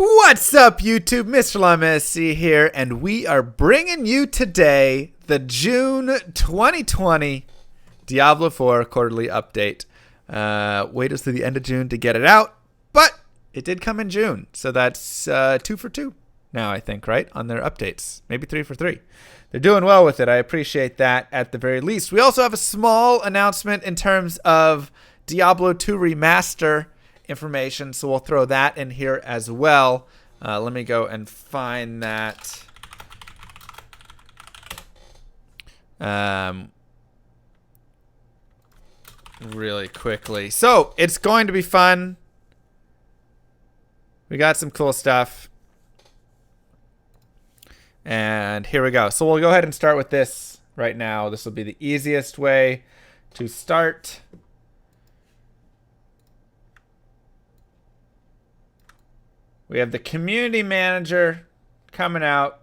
What's up, YouTube? Mr. LMSC here, and we are bringing you today the June 2020 Diablo 4 quarterly update. Wait until the end of June to get it out, but it did come in June, so that's 2 for 2 now, I think, right, on their updates. Maybe 3 for 3. They're doing well with it. I appreciate that at the very least. We also have a small announcement in terms of Diablo 2 Remaster information, so we'll throw that in here as well. Let me go and find that. Really quickly. So it's going to be fun. We got some cool stuff. And here we go. So we'll go ahead and start with this right now. This will be the easiest way to start. We have the community manager coming out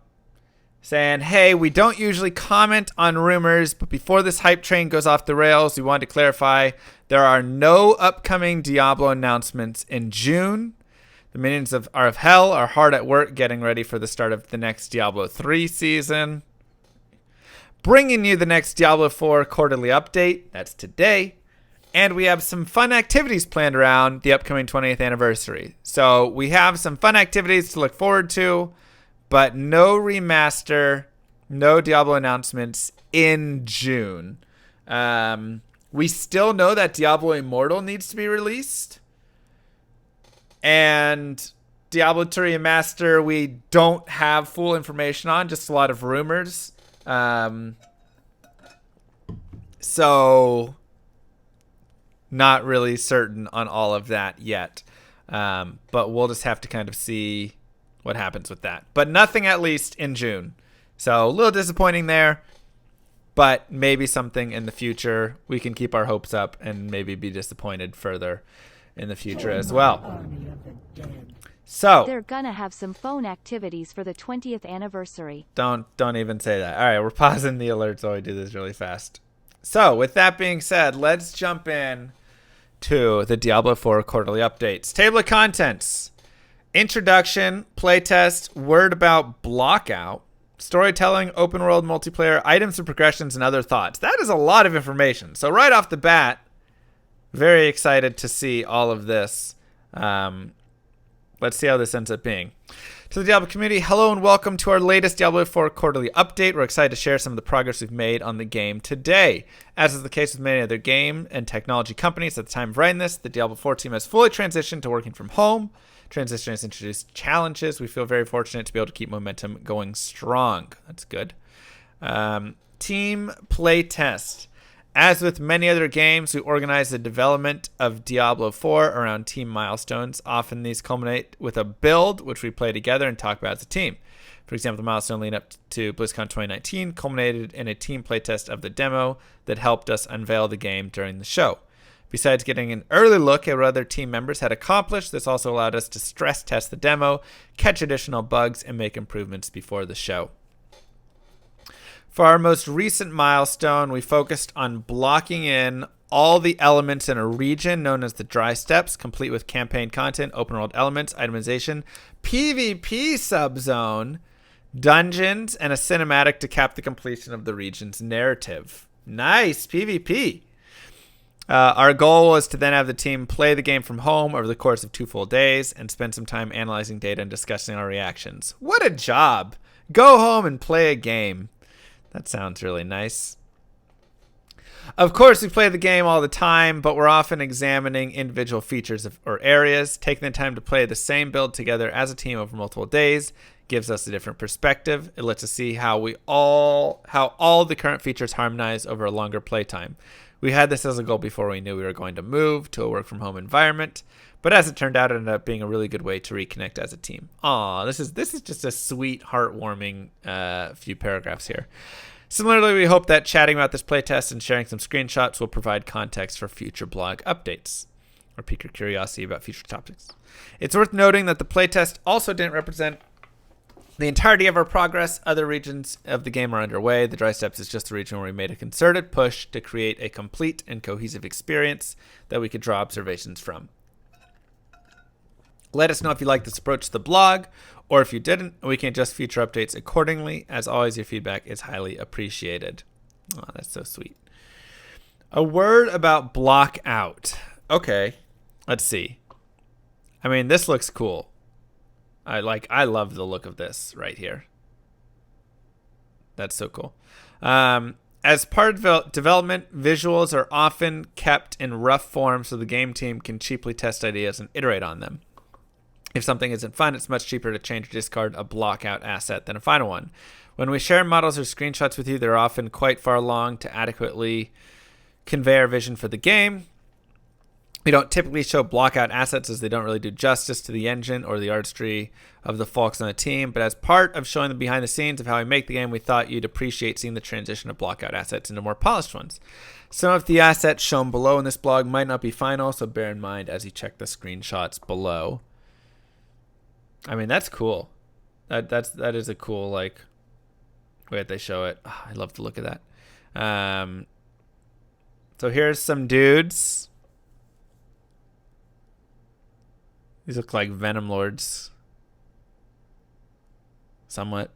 saying, hey, we don't usually comment on rumors, but before this hype train goes off the rails, we wanted to clarify there are no upcoming Diablo announcements in June. The minions of Hell are hard at work getting ready for the start of the next Diablo 3 season. Bringing you the next Diablo 4 quarterly update. That's today. And we have some fun activities planned around the upcoming 20th anniversary. So we have some fun activities to look forward to, but no remaster, no Diablo announcements in June. We still know that Diablo Immortal needs to be released. And Diablo 2 Remaster, we don't have full information on, just a lot of rumors. So not really certain on all of that yet. But we'll just have to kind of see what happens with that. But nothing at least in June. So a little disappointing there. But maybe something in the future. We can keep our hopes up and maybe be disappointed further in the future as well. So they're gonna have some phone activities for the 20th anniversary. Don't even say that. All right, we're pausing the alerts while we do this really fast. So with that being said, let's jump in to the Diablo 4 quarterly updates. Table of contents. Introduction, playtest, word about blockout, storytelling, open world multiplayer, items and progressions, and other thoughts. That is a lot of information. So right off the bat, very excited to see all of this. Let's see how this ends up being. To the Diablo community, hello and welcome to our latest Diablo 4 quarterly update. We're excited to share some of the progress we've made on the game today. As is the case with many other game and technology companies at the time of writing this, the Diablo 4 team has fully transitioned to working from home. Transition has introduced challenges. We feel very fortunate to be able to keep momentum going strong. That's good. Team playtest. As with many other games, we organize the development of Diablo 4 around team milestones. Often these culminate with a build, which we play together and talk about as a team. For example, the milestone leading up to BlizzCon 2019 culminated in a team playtest of the demo that helped us unveil the game during the show. Besides getting an early look at what other team members had accomplished, this also allowed us to stress test the demo, catch additional bugs, and make improvements before the show. For our most recent milestone, we focused on blocking in all the elements in a region known as the Dry Steppes, complete with campaign content, open world elements, itemization, PvP subzone, dungeons, and a cinematic to cap the completion of the region's narrative. Nice, PvP. Our goal was to then have the team play the game from home over the course of 2 full days and spend some time analyzing data and discussing our reactions. What a job. Go home and play a game. That sounds really nice. Of course, we play the game all the time, but we're often examining individual features or areas. Taking the time to play the same build together as a team over multiple days gives us a different perspective. It lets us see how all the current features harmonize over a longer playtime. We had this as a goal before we knew we were going to move to a work-from-home environment, but as it turned out, it ended up being a really good way to reconnect as a team. Aw, this is just a sweet, heartwarming few paragraphs here. Similarly, we hope that chatting about this playtest and sharing some screenshots will provide context for future blog updates or pique your curiosity about future topics. It's worth noting that the playtest also didn't represent the entirety of our progress. Other regions of the game are underway. The Dry Steppes is just the region where we made a concerted push to create a complete and cohesive experience that we could draw observations from. Let us know if you like this approach to the blog, or if you didn't, and we can adjust future updates accordingly. As always, your feedback is highly appreciated. Oh, that's so sweet. A word about block out. Okay, let's see. I mean, this looks cool. I love the look of this right here. That's so cool. As part of development, visuals are often kept in rough form so the game team can cheaply test ideas and iterate on them. If something isn't fun, it's much cheaper to change or discard a block-out asset than a final one. When we share models or screenshots with you, they're often quite far along to adequately convey our vision for the game. We don't typically show block-out assets as they don't really do justice to the engine or the artistry of the folks on the team, but as part of showing the behind the scenes of how we make the game, we thought you'd appreciate seeing the transition of block-out assets into more polished ones. Some of the assets shown below in this blog might not be final, so bear in mind as you check the screenshots below. I mean, that's cool. That is a cool, like, way that they show it. Oh, I love the look of that. So here's some dudes. These look like Venom Lords. Somewhat.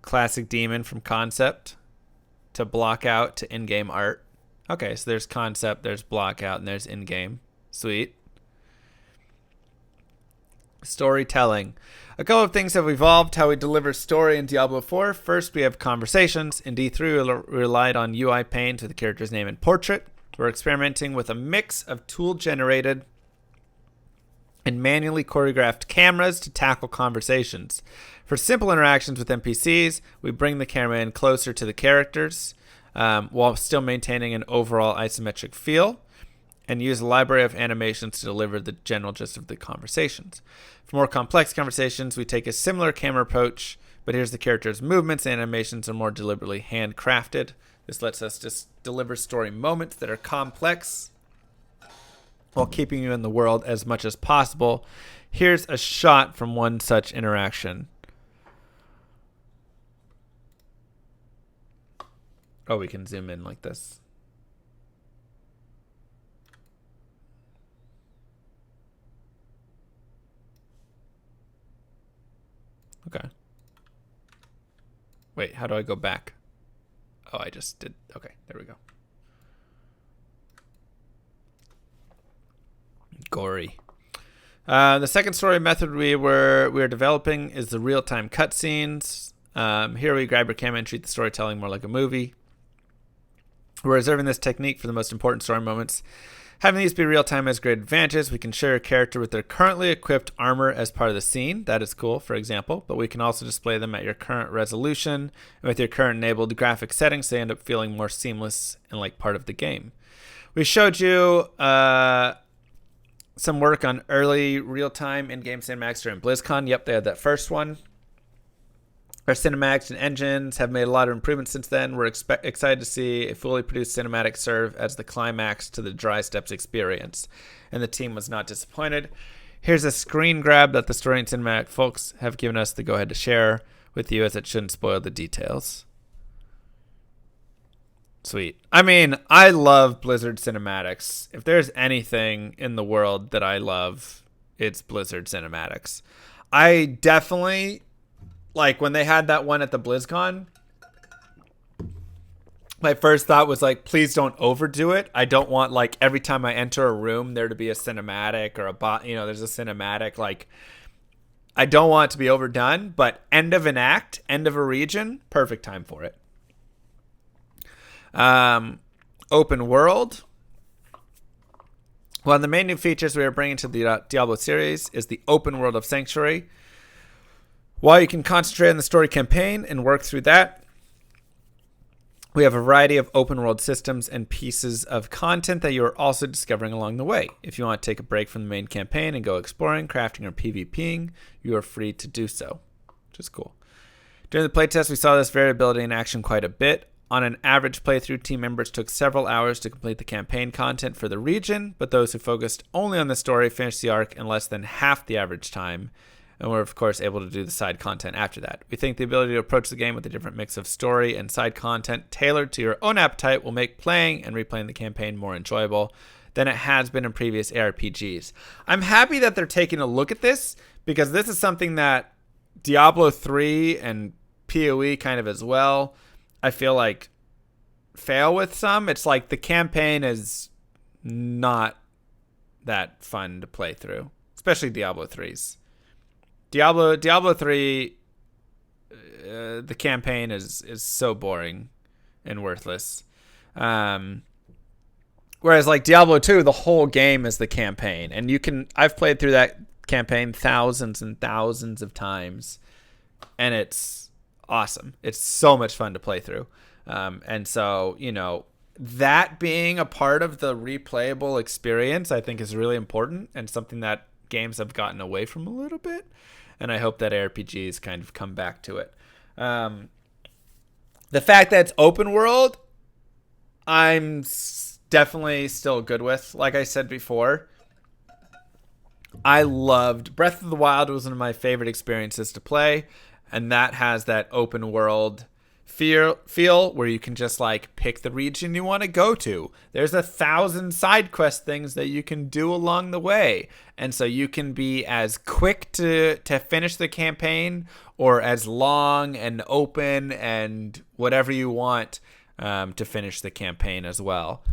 Classic demon from concept to block out to in-game art. Okay, so there's concept, there's block out, and there's in-game. Sweet. Storytelling. A couple of things have evolved how we deliver story in Diablo 4. First, we have conversations. In D3, we relied on UI panes with the character's name and portrait. We're experimenting with a mix of tool-generated and manually choreographed cameras to tackle conversations. For simple interactions with NPCs, we bring the camera in closer to the characters while still maintaining an overall isometric feel, and use a library of animations to deliver the general gist of the conversations. For more complex conversations, we take a similar camera approach, but here's the character's movements and animations are more deliberately handcrafted. This lets us just deliver story moments that are complex while keeping you in the world as much as possible. Here's a shot from one such interaction. Oh, we can zoom in like this. Okay. Wait, how do I go back? Oh, I just did. Okay, there we go. Gory. The second story method we are developing is the real-time cutscenes. Here we grab your camera and treat the storytelling more like a movie. We're reserving this technique for the most important story moments. Having these be real-time has great advantages. We can share a character with their currently equipped armor as part of the scene. That is cool, for example. But we can also display them at your current resolution and with your current enabled graphic settings. They end up feeling more seamless and like part of the game. We showed you some work on early real-time in-game cinematics during BlizzCon. Yep, they had that first one. Our cinematics and engines have made a lot of improvements since then. We're excited to see a fully produced cinematic serve as the climax to the Dry Steps experience. And the team was not disappointed. Here's a screen grab that the story and cinematic folks have given us the go-ahead to share with you, as it shouldn't spoil the details. Sweet. I mean, I love Blizzard cinematics. If there's anything in the world that I love, it's Blizzard cinematics. I definitely... Like, when they had that one at the BlizzCon, my first thought was, like, please don't overdo it. I don't want, like, every time I enter a room there to be a cinematic or there's a cinematic. Like, I don't want it to be overdone, but end of an act, end of a region, perfect time for it. Open world. One of the main new features we are bringing to the Diablo series is the open world of Sanctuary. While you can concentrate on the story campaign and work through that, we have a variety of open world systems and pieces of content that you are also discovering along the way. If you want to take a break from the main campaign and go exploring, crafting, or PvPing, you are free to do so, which is cool. During the playtest, we saw this variability in action quite a bit. On an average playthrough, team members took several hours to complete the campaign content for the region, but those who focused only on the story finished the arc in less than half the average time. and we're of course able to do the side content after that. We think the ability to approach the game with a different mix of story and side content tailored to your own appetite will make playing and replaying the campaign more enjoyable than it has been in previous ARPGs. I'm happy that they're taking a look at this, because this is something that Diablo 3 and PoE kind of as well, I feel like, fail with some. It's like the campaign is not that fun to play through, especially Diablo 3's. Diablo 3, the campaign is so boring and worthless. Whereas like Diablo 2, the whole game is the campaign, and I've played through that campaign thousands and thousands of times, and it's awesome. It's so much fun to play through. And so, that being a part of the replayable experience, I think is really important, and something that games have gotten away from a little bit. And I hope that RPGs kind of come back to it. The fact that it's open world, I'm definitely still good with. Like I said before, I loved Breath of the Wild. Was one of my favorite experiences to play, and that has that open world feel where you can just like pick the region you want to go to. There's 1,000 side quest things that you can do along the way, and so you can be as quick to finish the campaign, or as long and open and whatever you want to finish the campaign as well.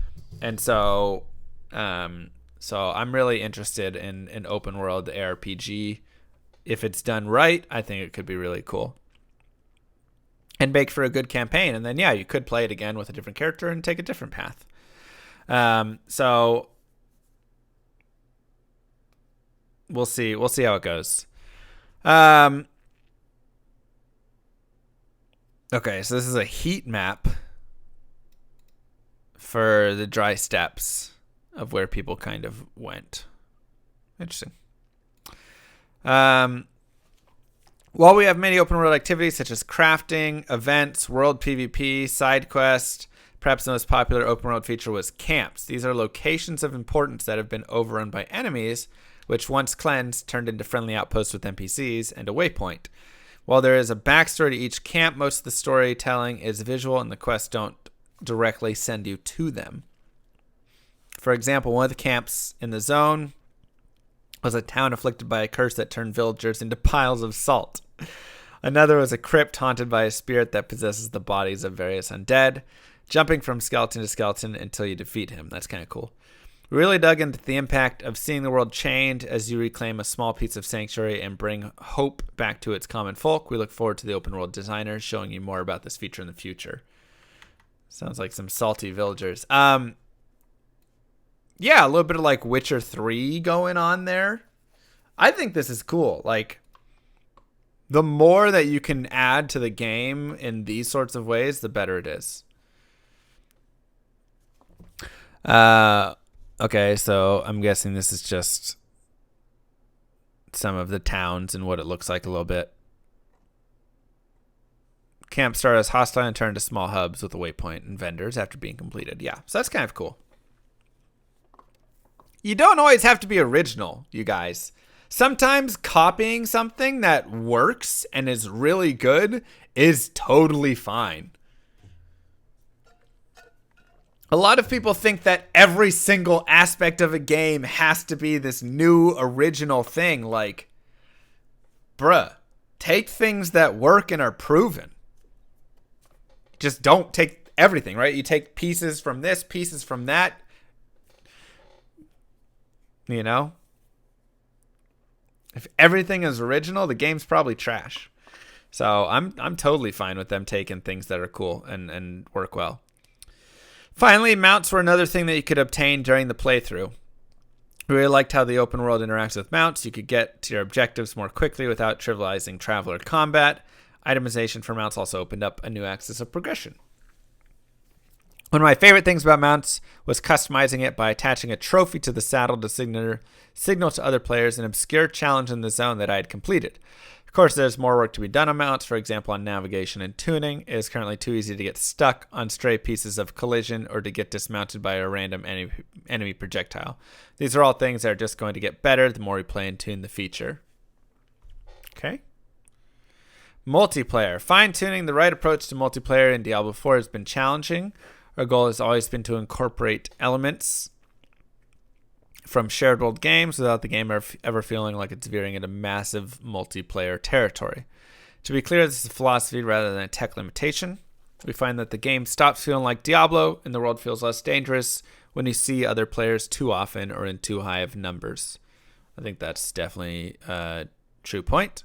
And so I'm really interested in an open world ARPG. If it's done right, I think it could be really cool and make for a good campaign. And then, yeah, you could play it again with a different character and take a different path. So we'll see. We'll see how it goes. Okay, so this is a heat map for the dry steppes of where people kind of went. Interesting. While we have many open world activities such as crafting, events, world PvP, side quest, perhaps the most popular open world feature was camps. These are locations of importance that have been overrun by enemies, which once cleansed turned into friendly outposts with NPCs and a waypoint. While there is a backstory to each camp, most of the storytelling is visual and the quests don't directly send you to them. For example, one of the camps in the zone was a town afflicted by a curse that turned villagers into piles of salt. Another was a crypt haunted by a spirit that possesses the bodies of various undead, jumping from skeleton to skeleton until you defeat him. That's kind of cool. We really dug into the impact of seeing the world change as you reclaim a small piece of sanctuary and bring hope back to its common folk. We look forward to the open world designers showing you more about this feature in the future. Sounds like some salty villagers. Yeah, a little bit of like Witcher 3 going on there. I think this is cool. Like, the more that you can add to the game in these sorts of ways, the better it is. Okay, so I'm guessing this is just some of the towns and what it looks like a little bit. Camps start as hostile and turn to small hubs with a waypoint and vendors after being completed. Yeah, so that's kind of cool. You don't always have to be original, you guys. Sometimes copying something that works and is really good is totally fine. A lot of people think that every single aspect of a game has to be this new original thing. Like, bruh, take things that work and are proven. Just don't take everything, right? You take pieces from this, pieces from that. You know? If everything is original, the game's probably trash. So I'm totally fine with them taking things that are cool and work well. Finally, mounts were another thing that you could obtain during the playthrough. We really liked how the open world interacts with mounts. You could get to your objectives more quickly without trivializing traveler combat. Itemization for mounts also opened up a new axis of progression. One of my favorite things about mounts was customizing it by attaching a trophy to the saddle to signal to other players an obscure challenge in the zone that I had completed. Of course, there's more work to be done on mounts, for example, on navigation and tuning. It is currently too easy to get stuck on stray pieces of collision or to get dismounted by a random enemy projectile. These are all things that are just going to get better the more we play and tune the feature. Okay. Multiplayer. Fine-tuning the right approach to multiplayer in Diablo 4 has been challenging. Our goal has always been to incorporate elements from shared world games without the game ever feeling like it's veering into massive multiplayer territory. To be clear, this is a philosophy rather than a tech limitation. We find that the game stops feeling like Diablo and the world feels less dangerous when you see other players too often or in too high of numbers. I think that's definitely a true point.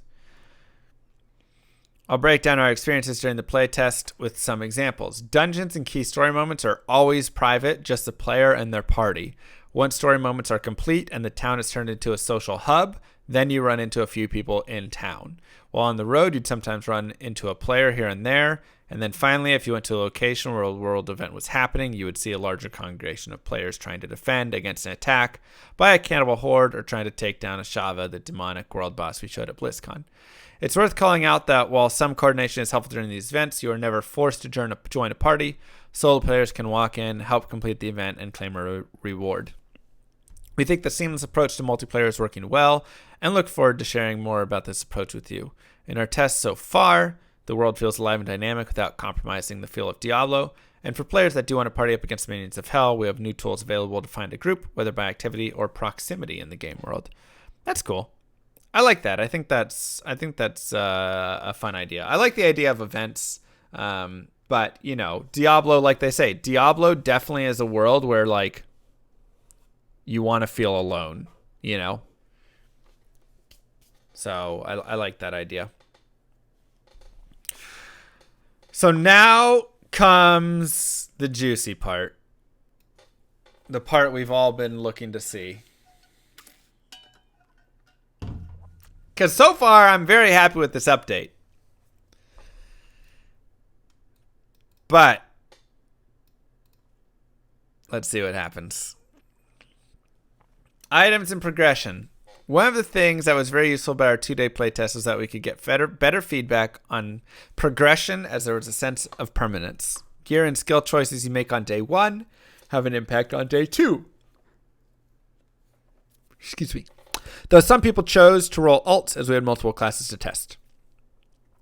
I'll break down our experiences during the playtest with some examples. Dungeons and key story moments are always private, just the player and their party. Once story moments are complete and the town is turned into a social hub, then you run into a few people in town. While on the road, you'd sometimes run into a player here and there. And then finally, if you went to a location where a world event was happening, you would see a larger congregation of players trying to defend against an attack by a cannibal horde or trying to take down a Shava, the demonic world boss we showed at BlizzCon. It's worth calling out that while some coordination is helpful during these events, you are never forced to join a party. Solo players can walk in, help complete the event, and claim a reward. We think the seamless approach to multiplayer is working well and look forward to sharing more about this approach with you. In our tests so far, the world feels alive and dynamic without compromising the feel of Diablo. And for players that do want to party up against the minions of hell, we have new tools available to find a group, whether by activity or proximity in the game world. That's cool. I like that. I think that's a fun idea. I like the idea of events, but you know, Diablo, like they say, Diablo definitely is a world where like you want to feel alone, you know. So I like that idea. So now comes the juicy part, the part we've all been looking to see. Because so far, I'm very happy with this update. But let's see what happens. Items and progression. One of the things that was very useful about our 2-day playtest was that we could get better feedback on progression, as there was a sense of permanence. Gear and skill choices you make on day 1 have an impact on day 2. Excuse me. Though some people chose to roll alts as we had multiple classes to test.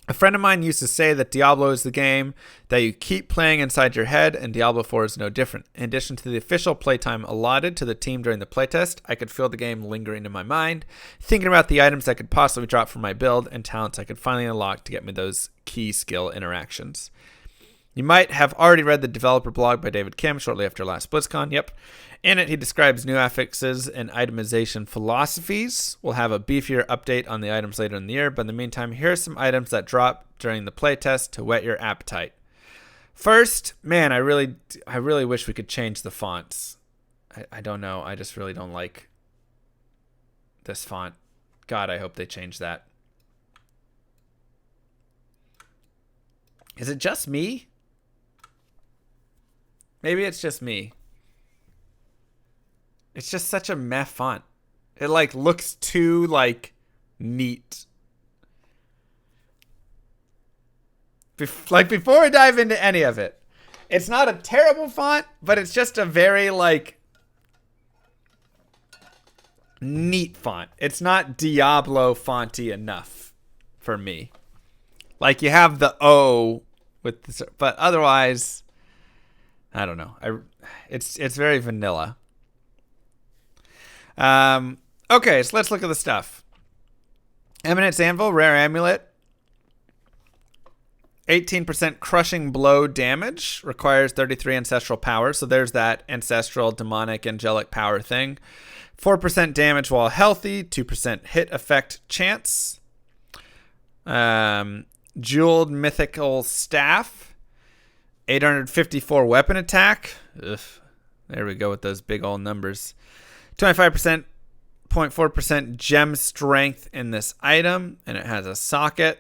A friend of mine used to say that Diablo is the game that you keep playing inside your head, and Diablo 4 is no different. In addition to the official playtime allotted to the team during the playtest, I could feel the game lingering in my mind, thinking about the items that could possibly drop from my build and talents I could finally unlock to get me those key skill interactions. You might have already read the developer blog by David Kim shortly after last BlizzCon. Yep. In it, he describes new affixes and itemization philosophies. We'll have a beefier update on the items later in the year, but in the meantime, here are some items that drop during the playtest to whet your appetite. First, man, I really wish we could change the fonts. I don't know. I just really don't like this font. God, I hope they change that. Is it just me? Maybe it's just me. It's just such a meh font. It like looks too like neat. Before we dive into any of it, it's not a terrible font, but it's just a very like neat font. It's not Diablo fonty enough for me. Like you have the O with this, but otherwise I don't know. It's very vanilla. Okay, so let's look at the stuff. Eminence Anvil, rare amulet. 18% crushing blow damage. Requires 33 ancestral power. So there's that ancestral, demonic, angelic power thing. 4% damage while healthy. 2% hit effect chance. Jeweled mythical staff. 854 weapon attack. Ugh. There we go with those big old numbers. 25%, 0.4% gem strength in this item, and it has a socket.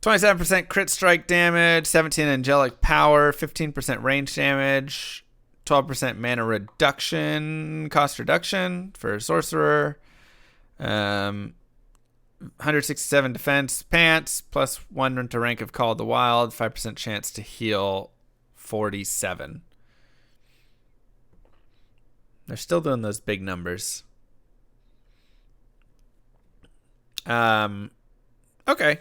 27% crit strike damage, 17 angelic power, 15% range damage, 12% mana reduction, cost reduction for sorcerer. 167 defense pants, plus 1 to rank of Call of the Wild, 5% chance to heal 47. They're still doing those big numbers. Okay.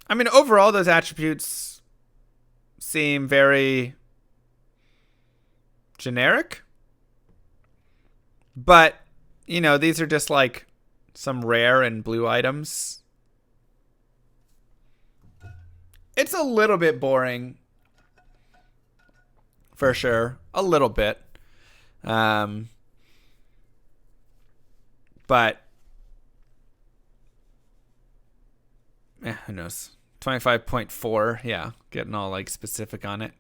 I mean, overall, those attributes seem very generic. But, you know, these are just like some rare and blue items. It's a little bit boring. For sure. A little bit. But who knows? 25.4. Yeah, getting all like specific on it.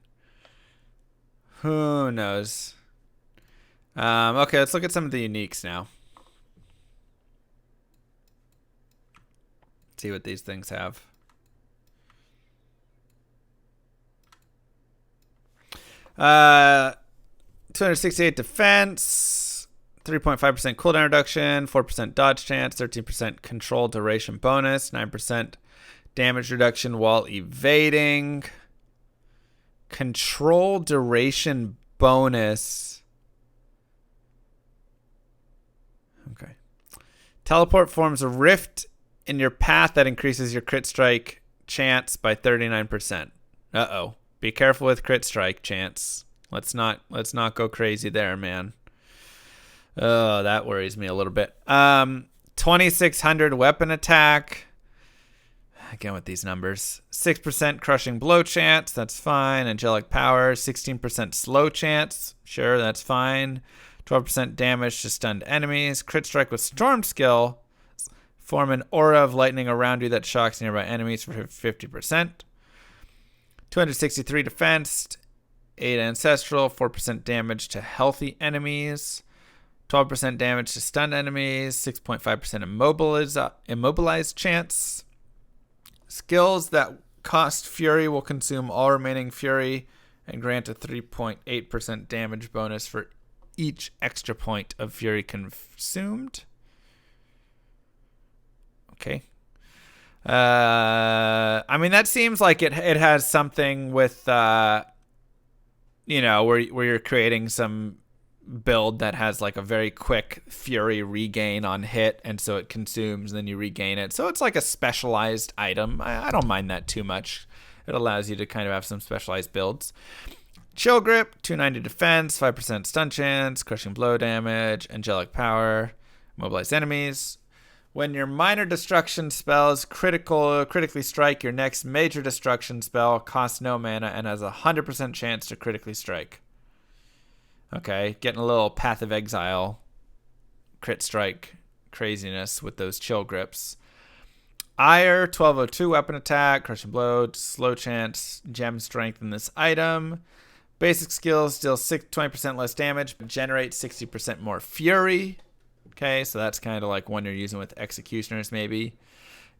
Who knows? Okay, let's look at some of the uniques now. See what these things have. Uh, 268 defense, 3.5% cooldown reduction, 4% dodge chance, 13% control duration bonus, 9% damage reduction while evading. Control duration bonus. Okay. Teleport forms a rift in your path that increases your crit strike chance by 39%. Uh-oh. Be careful with crit strike chance. Let's not go crazy there, man. Oh, that worries me a little bit. 2600 weapon attack. Again with these numbers. 6% crushing blow chance. That's fine. Angelic power. 16% slow chance. Sure, that's fine. 12% damage to stunned enemies. Crit strike with storm skill. Form an aura of lightning around you that shocks nearby enemies for 50%. 263 defense. 8 ancestral. 4% damage to healthy enemies. 12% damage to stunned enemies. 6.5% immobilized chance. Skills that cost fury will consume all remaining fury and grant a 3.8% damage bonus for each extra point of fury consumed. Okay. I mean, that seems like it has something with, you know, where you're creating some build that has like a very quick fury regain on hit, and so it consumes and then you regain it. So it's like a specialized item. I don't mind that too much. It allows you to kind of have some specialized builds. Chill grip, 290 defense, 5% stun chance, crushing blow damage, angelic power, mobilize enemies. When your minor destruction spells critically strike your next major destruction spell, costs no mana and has a 100% chance to critically strike. Okay, getting a little Path of Exile crit strike craziness with those chill grips. Ire, 1202 weapon attack, crushing blow, slow chance, gem strength in this item. Basic skills deal 20% less damage, but generate 60% more fury. Okay, so that's kind of like one you're using with executioners maybe.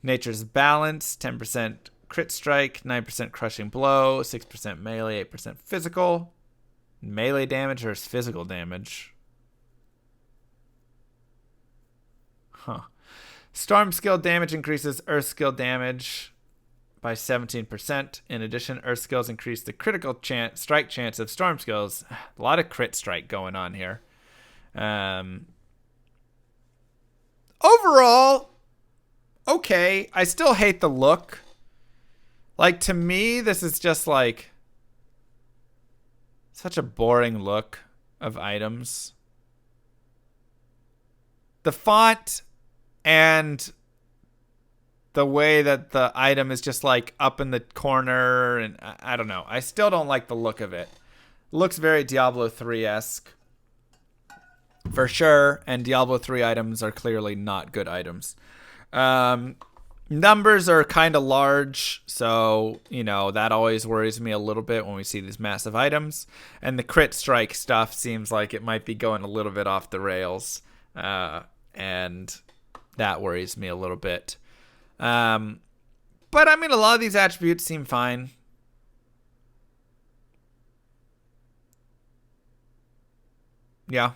Nature's balance, 10% crit strike, 9% crushing blow, 6% melee, 8% physical. Melee damage versus physical damage. Huh. Storm skill damage increases earth skill damage by 17%. In addition, earth skills increase the critical strike chance of storm skills. A lot of crit strike going on here. Overall, okay. I still hate the look. Like, to me, this is just like such a boring look of items. The font and the way that the item is just like up in the corner, and I don't know. I still don't like the look of it. Looks very Diablo 3-esque. For sure, and Diablo 3 items are clearly not good items. Numbers are kind of large, so, you know, that always worries me a little bit when we see these massive items. And the crit strike stuff seems like it might be going a little bit off the rails, and that worries me a little bit. But, I mean, a lot of these attributes seem fine. Yeah.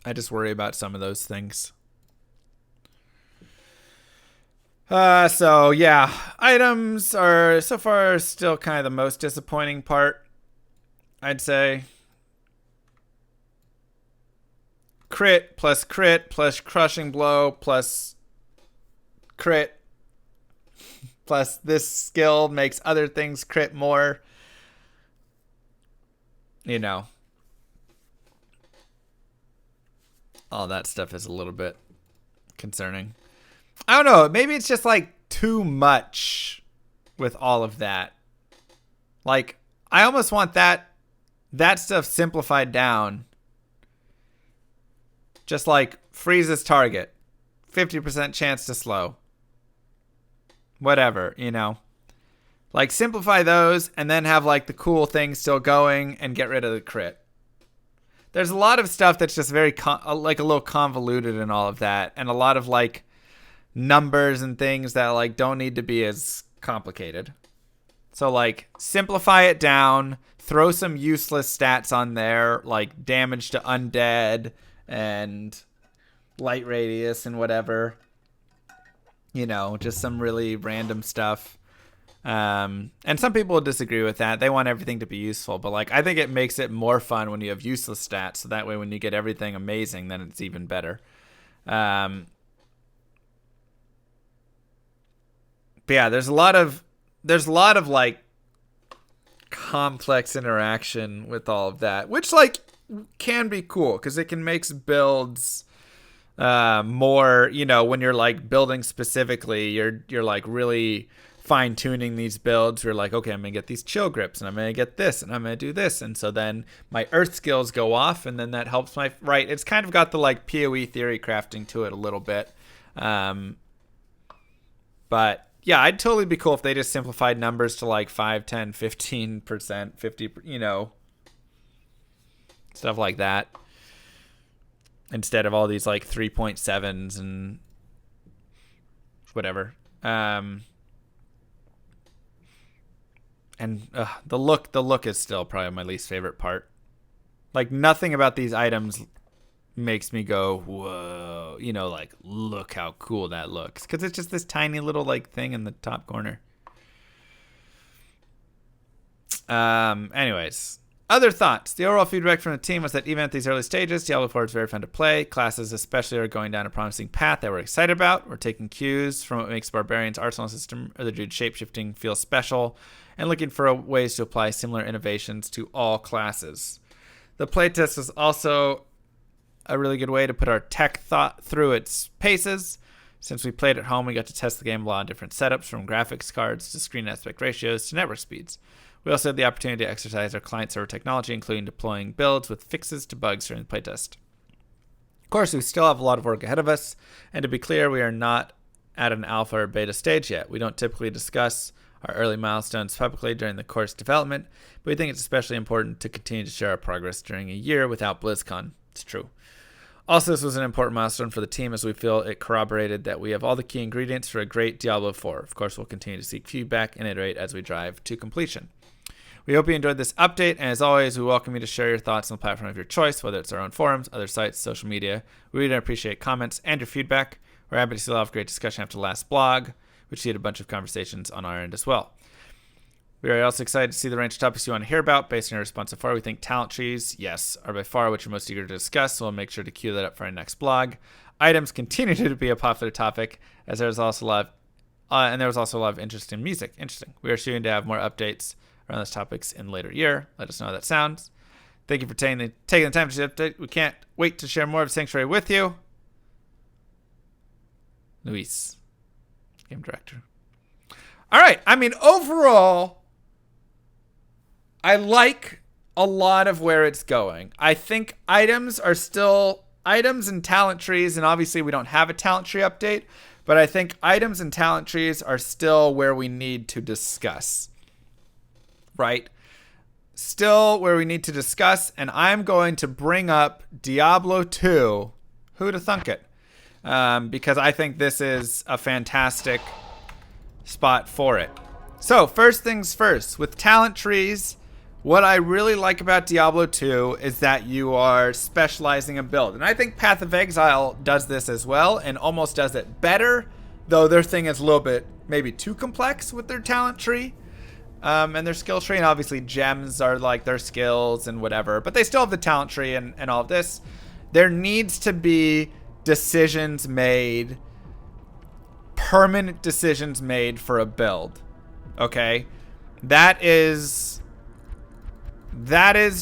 I just worry about some of those things. So yeah, items are so far still kind of the most disappointing part, I'd say. crit plus crushing blow plus crit plus this skill makes other things crit more. You know, all that stuff is a little bit concerning. I don't know. Maybe it's just like too much with all of that. Like, I almost want that stuff simplified down. Just like freezes target, 50% chance to slow. Whatever, you know. Like, simplify those and then have like the cool thing still going and get rid of the crit. There's a lot of stuff that's just very like a little convoluted in all of that, and a lot of like numbers and things that like don't need to be as complicated. So like simplify it down, throw some useless stats on there like damage to undead and light radius and whatever. You know, just some really random stuff. And some people disagree with that. They want everything to be useful, but like I think it makes it more fun when you have useless stats, so that way when you get everything amazing, then it's even better. But yeah, there's a lot of like complex interaction with all of that, which like can be cool because it can make builds more, you know, when you're like building specifically, you're like really fine tuning these builds. You're like, okay, I'm gonna get these chill grips and I'm gonna get this and I'm gonna do this, and so then my earth skills go off and then that helps my right. It's kind of got the like PoE theory crafting to it a little bit. But yeah, I'd totally be cool if they just simplified numbers to like 5, 10, 15%, 50, you know, stuff like that. Instead of all these like 3.7s and whatever. And the look is still probably my least favorite part. Like nothing about these items makes me go, whoa, you know, like look how cool that looks, because it's just this tiny little like thing in the top corner. Anyways, other thoughts. The overall feedback from the team was that even at these early stages, Diablo 4 is very fun to play. Classes especially are going down a promising path that we're excited about. We're taking cues from what makes Barbarian's arsenal system or the dude shapeshifting feel special, and looking for ways to apply similar innovations to all classes. The playtest was also a really good way to put our tech thought through its paces. Since we played at home, we got to test the game a lot of different setups, from graphics cards to screen aspect ratios to network speeds. We also had the opportunity to exercise our client-server technology, including deploying builds with fixes to bugs during the playtest. Of course, we still have a lot of work ahead of us, and to be clear, we are not at an alpha or beta stage yet. We don't typically discuss our early milestones publicly during the course development, but we think it's especially important to continue to share our progress during a year without BlizzCon. It's true. Also, this was an important milestone for the team, as we feel it corroborated that we have all the key ingredients for a great Diablo 4. Of course, we'll continue to seek feedback and iterate as we drive to completion. We hope you enjoyed this update, and as always, we welcome you to share your thoughts on the platform of your choice, whether it's our own forums, other sites, social media. We really appreciate comments and your feedback. We're happy to see a lot of great discussion after the last blog, which had a bunch of conversations on our end as well. We are also excited to see the range of topics you want to hear about. Based on your response so far, we think talent trees, yes, are by far what you're most eager to discuss, so we'll make sure to queue that up for our next blog. Items continue to be a popular topic, as there was also a lot of interest in music. Interesting. We are shooting to have more updates around those topics in later year. Let us know how that sounds. Thank you for taking the time to update. We can't wait to share more of Sanctuary with you. Luis, game director. All right. I mean, overall, I like a lot of where it's going. I think items are still items and talent trees, and obviously we don't have a talent tree update, but I think items and talent trees are still where we need to discuss. Right? Still where we need to discuss, and I'm going to bring up Diablo 2. Who'da thunk it? Because I think this is a fantastic spot for it. So, first things first, with talent trees, what I really like about Diablo 2 is that you are specializing a build. And I think Path of Exile does this as well, and almost does it better, though their thing is a little bit maybe too complex with their talent tree. And their skill tree, and obviously gems are like their skills and whatever, but they still have the talent tree and all of this. There needs to be decisions made, permanent decisions made for a build. Okay? That is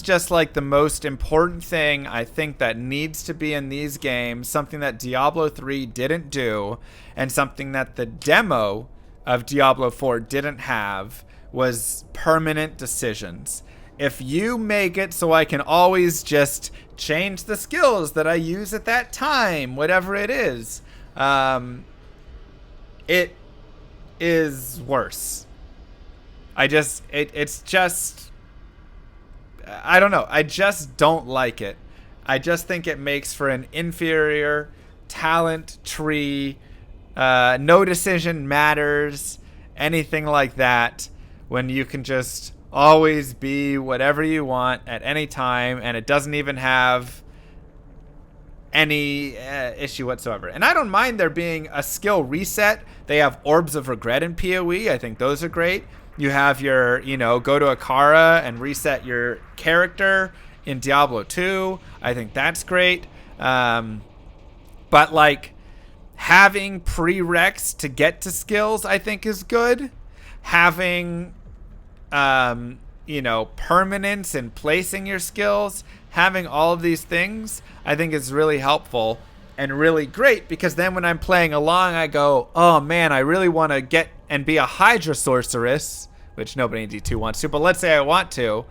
just like the most important thing I think that needs to be in these games, something that Diablo 3 didn't do, and something that the demo of Diablo 4 didn't have, was permanent decisions. If you make it so I can always just change the skills that I use at that time, whatever it is, it is worse. It's just, I don't know. I just don't like it. I just think it makes for an inferior talent tree. No decision matters, anything like that, when you can just always be whatever you want at any time, and it doesn't even have any issue whatsoever. And I don't mind there being a skill reset. They have Orbs of Regret in PoE. I think those are great. You have your, go to Akara and reset your character in Diablo 2. I think that's great. But like having prereqs to get to skills, I think is good. Having, permanence in placing your skills, having all of these things, I think is really helpful and really great, because then when I'm playing along, I go, oh man, I really want to get and be a Hydra sorceress, which nobody in D2 wants to, but let's say I want to.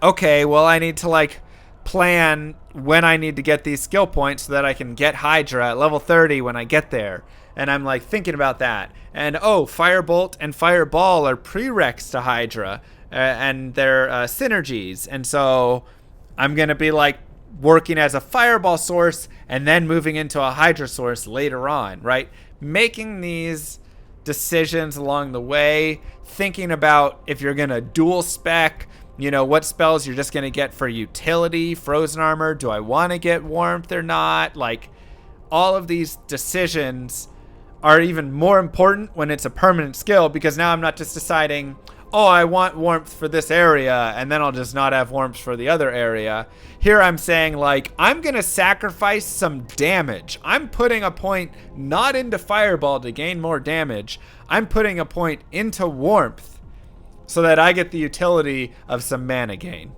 Okay, well, I need to like plan when I need to get these skill points so that I can get Hydra at level 30 when I get there. And I'm like thinking about that. And oh, Firebolt and Fireball are prereqs to Hydra, and they're synergies. And so I'm going to be like working as a Fireball source and then moving into a Hydra source later on, right? Making these decisions along the way, thinking about if you're going to dual spec, what spells you're just going to get for utility, frozen armor, do I want to get warmth or not? Like, all of these decisions are even more important when it's a permanent skill, because now I'm not just deciding, oh, I want warmth for this area, and then I'll just not have warmth for the other area. Here I'm saying, like, I'm going to sacrifice some damage. I'm putting a point not into Fireball to gain more damage. I'm putting a point into warmth so that I get the utility of some mana gain.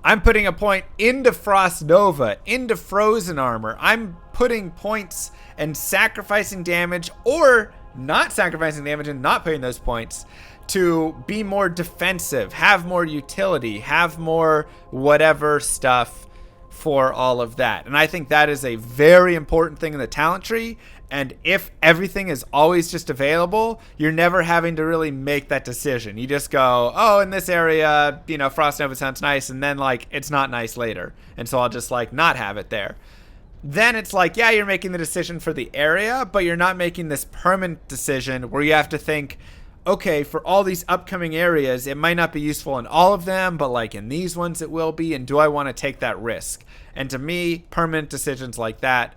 I'm putting a point into Frost Nova, into Frozen Armor. I'm putting points and sacrificing damage, or not sacrificing damage and not putting those points, to be more defensive, have more utility, have more whatever stuff for all of that. And I think that is a very important thing in the talent tree. And if everything is always just available, you're never having to really make that decision. You just go, oh, in this area, Frost Nova sounds nice, and then like it's not nice later, and so I'll just like not have it there. Then it's like, yeah, you're making the decision for the area, but you're not making this permanent decision where you have to think, okay, for all these upcoming areas, it might not be useful in all of them, but like in these ones it will be, and do I want to take that risk? And to me, permanent decisions like that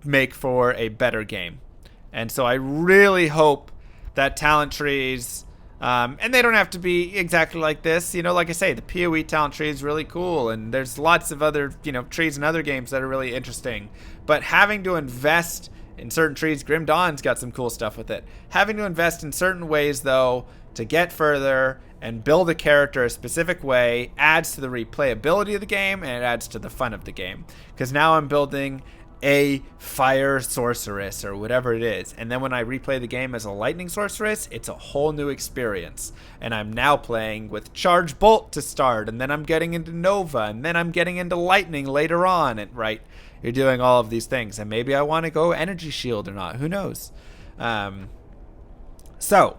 make for a better game. And so I really hope that talent trees, and they don't have to be exactly like this, like I say, the PoE talent tree is really cool, and there's lots of other trees in other games that are really interesting, but having to invest in certain trees, Grim Dawn's got some cool stuff with it. Having to invest in certain ways, though, to get further and build a character a specific way adds to the replayability of the game, and it adds to the fun of the game. Because now I'm building a fire sorceress or whatever it is, and then when I replay the game as a lightning sorceress, it's a whole new experience. And I'm now playing with Charge Bolt to start, and then I'm getting into Nova, and then I'm getting into lightning later on, and right, you're doing all of these things, and maybe I want to go energy shield or not, who knows. So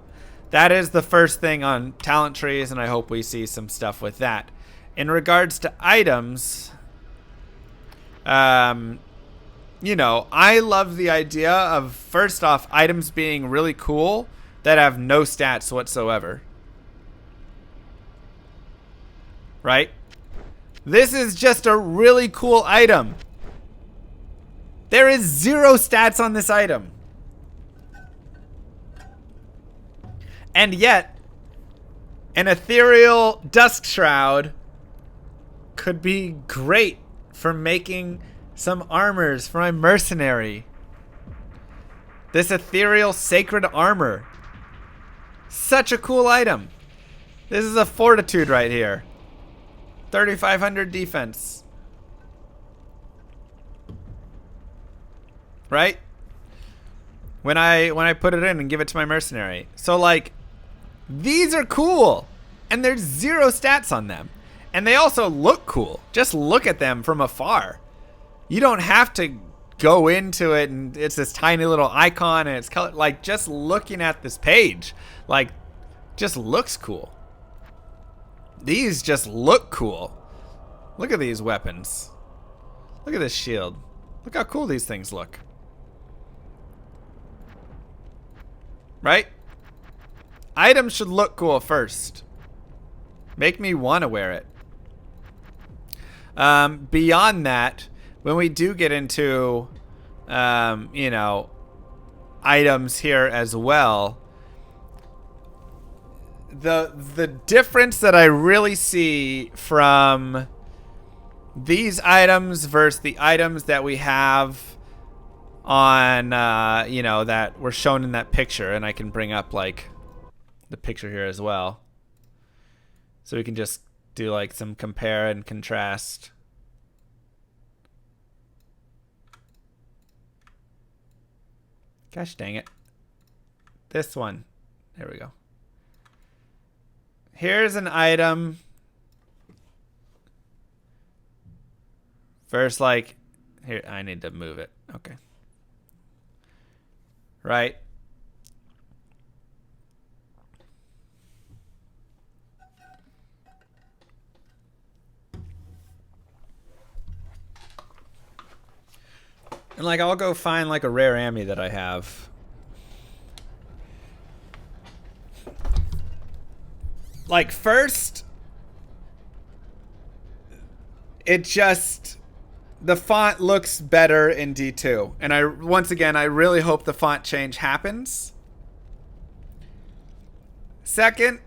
that is the first thing on talent trees, and I hope we see some stuff with that. In regards to items, I love the idea of, first off, items being really cool that have no stats whatsoever. Right? This is just a really cool item. There is 0 stats on this item. And yet, an ethereal Dusk Shroud could be great for making some armors for my mercenary. This ethereal sacred armor. Such a cool item. This is a fortitude right here. 3,500 defense. Right? When I put it in and give it to my mercenary. So like, these are cool. And there's 0 stats on them. And they also look cool. Just look at them from afar. You don't have to go into it and it's this tiny little icon and it's color. Like, just looking at this page, like, just looks cool. These just look cool. Look at these weapons. Look at this shield. Look how cool these things look. Right? Items should look cool first. Make me want to wear it. Beyond that, when we do get into, you know, items here as well, the difference that I really see from these items versus the items that we have on, you know, that were shown in that picture, and I can bring up like the picture here as well, so we can just do like some compare and contrast. Gosh dang it. This one. There we go. Here's an item versus like, here, I need to move it. Okay. Right. And like, I'll go find like a rare Ami that I have. Like, first, it just, the font looks better in D2. And once again, I really hope the font change happens. Second,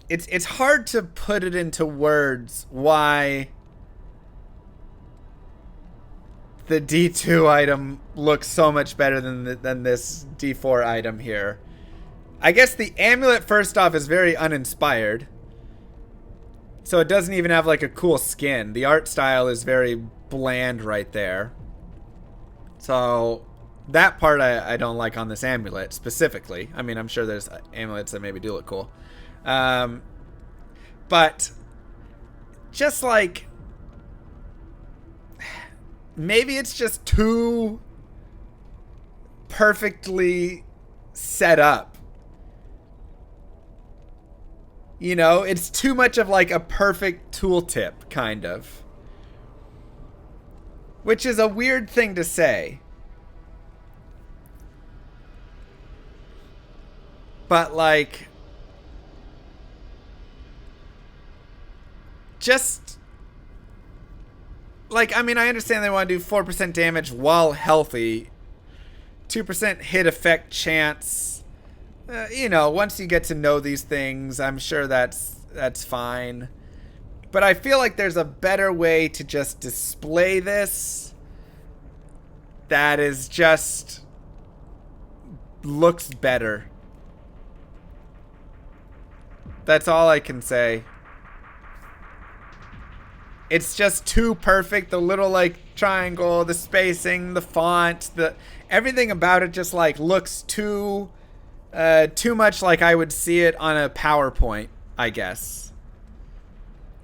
it's hard to put it into words why the D2 item looks so much better than this D4 item here. I guess the amulet, first off, is very uninspired. So it doesn't even have like a cool skin. The art style is very bland right there. So that part I don't like on this amulet specifically. I mean, I'm sure there's amulets that maybe do look cool. But just like, maybe it's just too perfectly set up. You know, it's too much of like a perfect tooltip, kind of. Which is a weird thing to say. But like, just like, I mean, I understand they want to do 4% damage while healthy, 2% hit effect chance. You know, once you get to know these things, I'm sure that's fine. But I feel like there's a better way to just display this that is just looks better. That's all I can say. It's just too perfect. The little like triangle, the spacing, the font, everything about it just like looks too much like I would see it on a PowerPoint, I guess.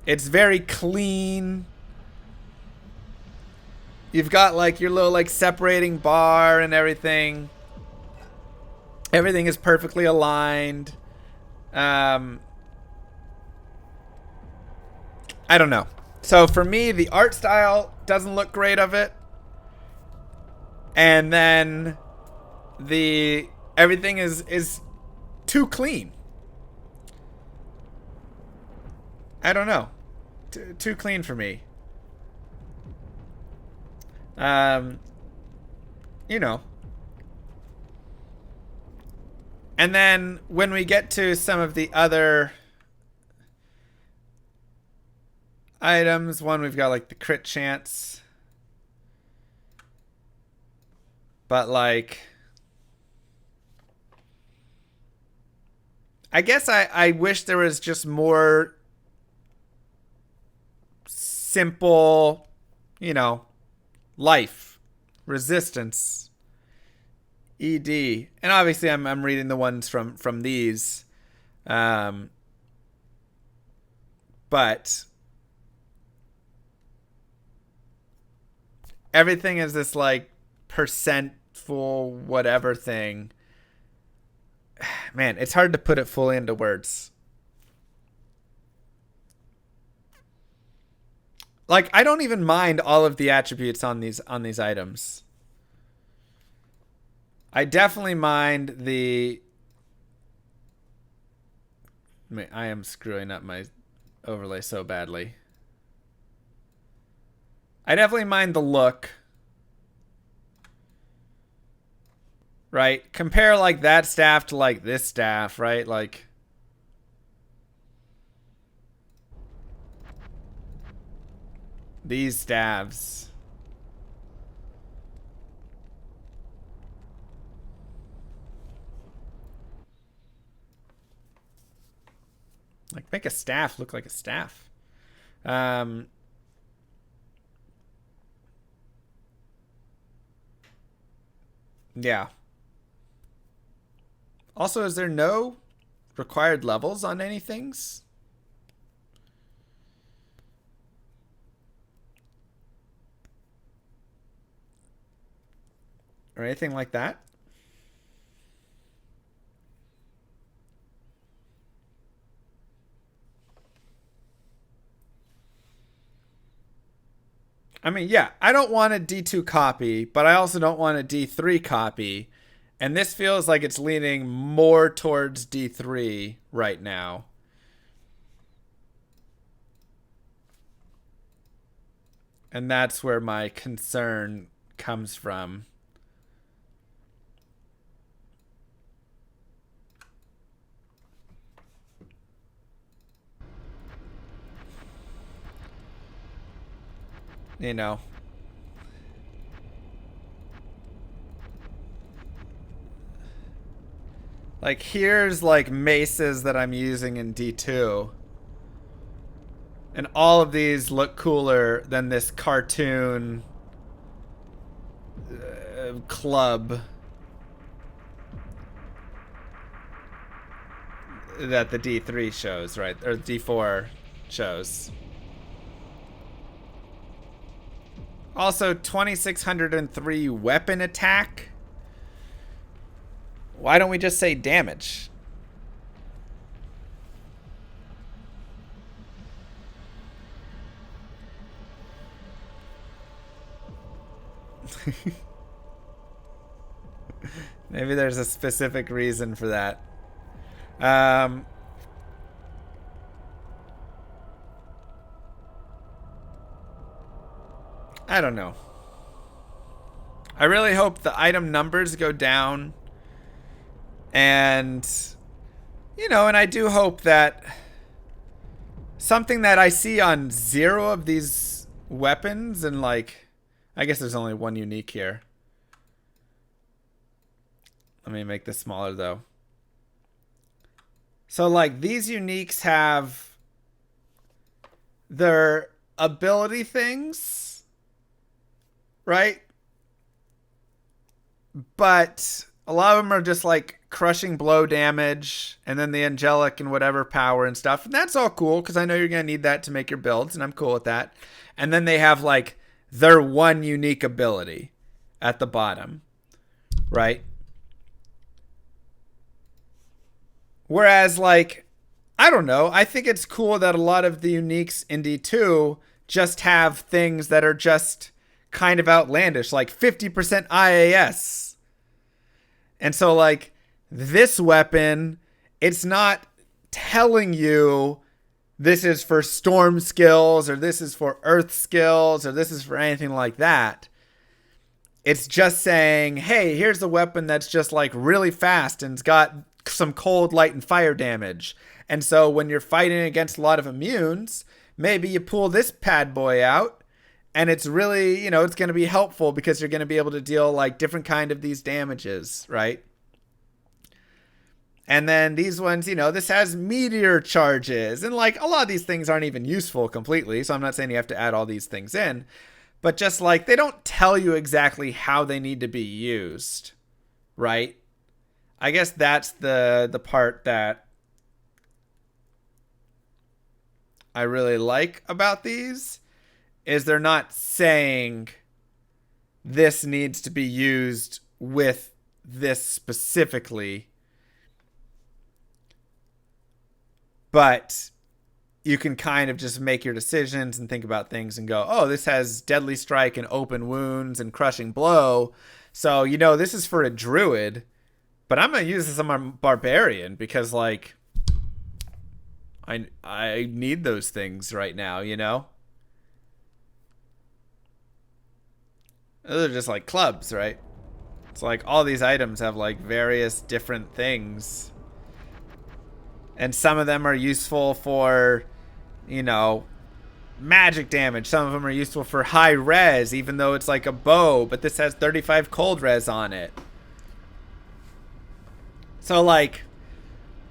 It's very clean. You've got like your little like separating bar and everything. Everything is perfectly aligned. I don't know. So for me, the art style doesn't look great of it. And then everything is too clean. I don't know. Too clean for me. You know. And then when we get to some of the other items, one we've got like the crit chance. But like, I guess I wish there was just more simple, life, resistance, ED. And obviously I'm reading the ones from these. But everything is this like percent full whatever thing. Man, it's hard to put it fully into words. Like, I don't even mind all of the attributes on these items. I definitely mind the... I am screwing up my overlay so badly. I definitely mind the look. Right? Compare like that staff to like this staff, right? Like, these staves. Like, make a staff look like a staff. Yeah. Also, is there no required levels on any things? Or anything like that? I mean, yeah, I don't want a D2 copy, but I also don't want a D3 copy. And this feels like it's leaning more towards D3 right now. And that's where my concern comes from. You know. Like, here's like maces that I'm using in D2. And all of these look cooler than this cartoon club that the D3 shows, right? Or D4 shows. Also, 2603 weapon attack. Why don't we just say damage? Maybe there's a specific reason for that. I don't know. I really hope the item numbers go down. And, and I do hope that something that I see on 0 of these weapons, and like, I guess there's only one unique here. Let me make this smaller though. So like, these uniques have their ability things, right? But a lot of them are just like crushing blow damage, and then the angelic and whatever power and stuff. And that's all cool, because I know you're going to need that to make your builds, and I'm cool with that. And then they have like their one unique ability at the bottom, right? Whereas like, I don't know, I think it's cool that a lot of the uniques in D2 just have things that are just kind of outlandish, like 50% IAS. And so like, this weapon, it's not telling you this is for storm skills, or this is for earth skills, or this is for anything like that. It's just saying, hey, here's a weapon that's just like really fast and it's got some cold, light, and fire damage. And so when you're fighting against a lot of immunes, maybe you pull this bad boy out, and it's really, it's going to be helpful because you're going to be able to deal like different kind of these damages, right? And then these ones, this has meteor charges, and like a lot of these things aren't even useful completely. So I'm not saying you have to add all these things in, but just like they don't tell you exactly how they need to be used, right? I guess that's the part that I really like about these, is they're not saying this needs to be used with this specifically, but you can kind of just make your decisions and think about things and go, oh, this has deadly strike and open wounds and crushing blow. So, this is for a druid, but I'm going to use this on my barbarian because like I need those things right now, Those are just like clubs, right? It's like all these items have like various different things. And some of them are useful for, magic damage. Some of them are useful for high res, even though it's like a bow, but this has 35 cold res on it. So like,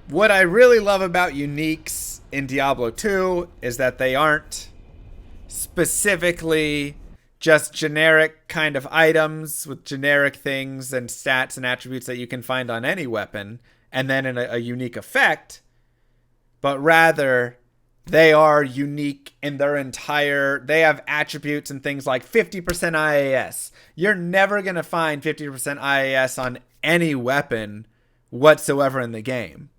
what I really love about uniques in Diablo 2 is that they aren't specifically just generic kind of items with generic things and stats and attributes that you can find on any weapon and then in a unique effect, but rather they are unique in their entire, they have attributes and things like 50% IAS. You're never going to find 50% IAS on any weapon whatsoever in the game,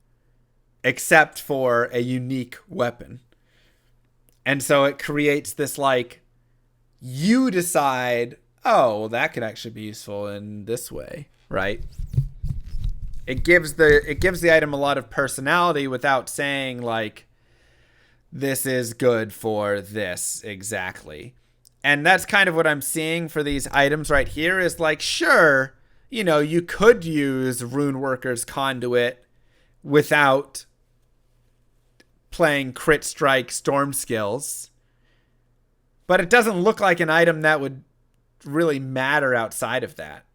except for a unique weapon. And so it creates this like, you decide, oh, well, that could actually be useful in this way, right? It gives the item a lot of personality without saying like, this is good for this exactly. And that's kind of what I'm seeing for these items right here is like, sure, you could use Runeworker's Conduit without playing Crit Strike Storm skills, but it doesn't look like an item that would really matter outside of that.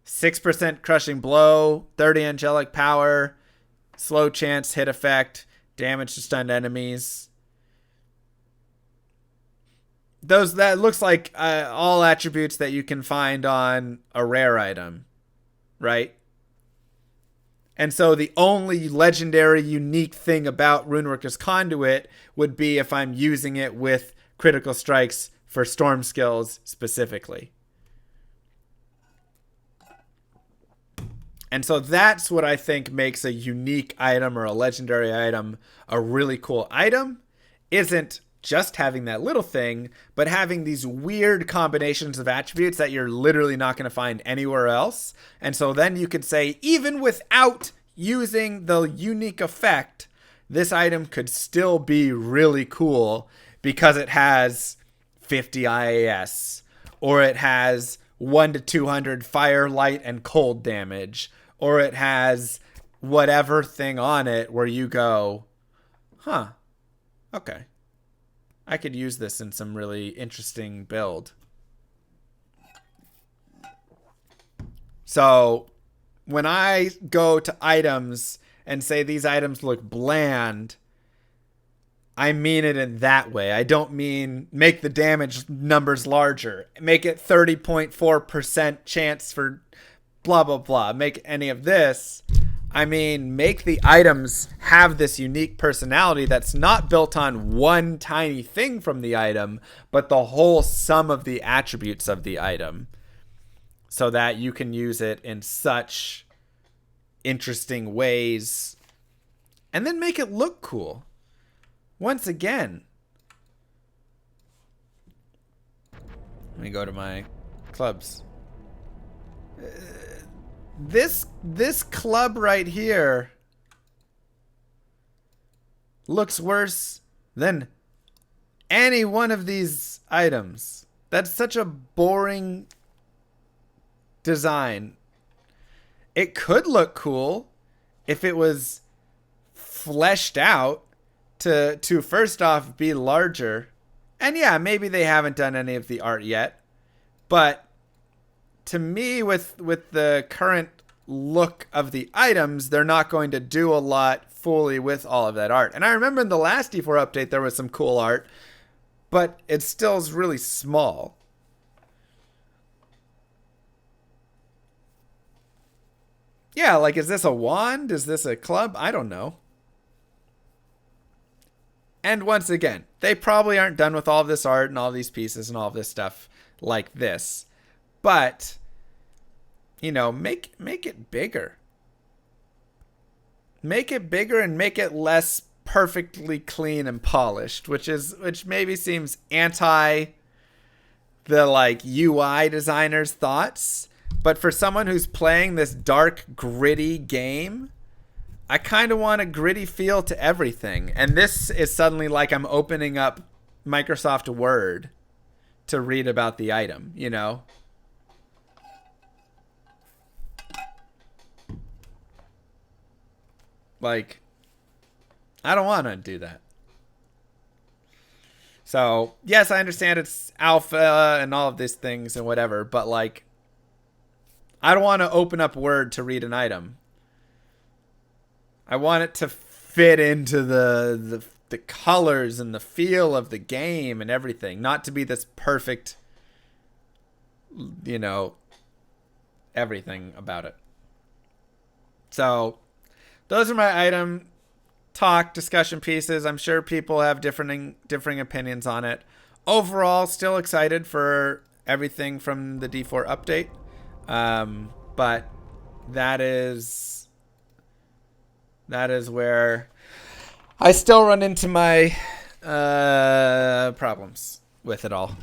6% Crushing Blow, 30 Angelic Power, slow chance hit effect, damage to stunned enemies. That looks like all attributes that you can find on a rare item, right? And so the only legendary unique thing about Runeworker's Conduit would be if I'm using it with critical strikes for storm skills specifically. And so that's what I think makes a unique item or a legendary item a really cool item. Isn't just having that little thing, but having these weird combinations of attributes that you're literally not going to find anywhere else. And so then you could say, even without using the unique effect, this item could still be really cool because it has 50 IAS, or it has 1 to 200 fire, light, and cold damage, or it has whatever thing on it where you go, huh, okay, I could use this in some really interesting build. So when I go to items and say these items look bland, I mean it in that way. I don't mean make the damage numbers larger. Make it 30.4% chance for blah, blah, blah. Make any of this. I mean, make the items have this unique personality that's not built on one tiny thing from the item, but the whole sum of the attributes of the item, so that you can use it in such interesting ways and then make it look cool. Once again, let me go to my clubs. This club right here looks worse than any one of these items. That's such a boring design. It could look cool if it was fleshed out to first off be larger. And yeah, maybe they haven't done any of the art yet, but to me, with the current look of the items, they're not going to do a lot fully with all of that art. And I remember in the last D4 update there was some cool art, but it still is really small. Yeah, like, is this a wand? Is this a club? I don't know. And once again, they probably aren't done with all of this art and all these pieces and all this stuff like this. But, you know, make it bigger. Make it bigger and make it less perfectly clean and polished, which maybe seems anti the like UI designer's thoughts. But for someone who's playing this dark, gritty game, I kind of want a gritty feel to everything. And this is suddenly like I'm opening up Microsoft Word to read about the item, you know? Like, I don't want to do that. So, yes, I understand it's alpha and all of these things and whatever, but like, I don't want to open up Word to read an item. I want it to fit into the colors and the feel of the game and everything, not to be this perfect, you know, everything about it. So, those are my item talk discussion pieces. I'm sure people have differing opinions on it. Overall, still excited for everything from the D4 update. But that is where I still run into my problems with it all.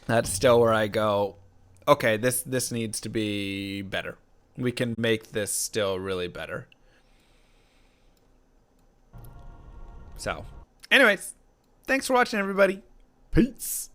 That's still where I go, okay, this needs to be better. We can make this still really better. So, anyways, thanks for watching, everybody. Peace.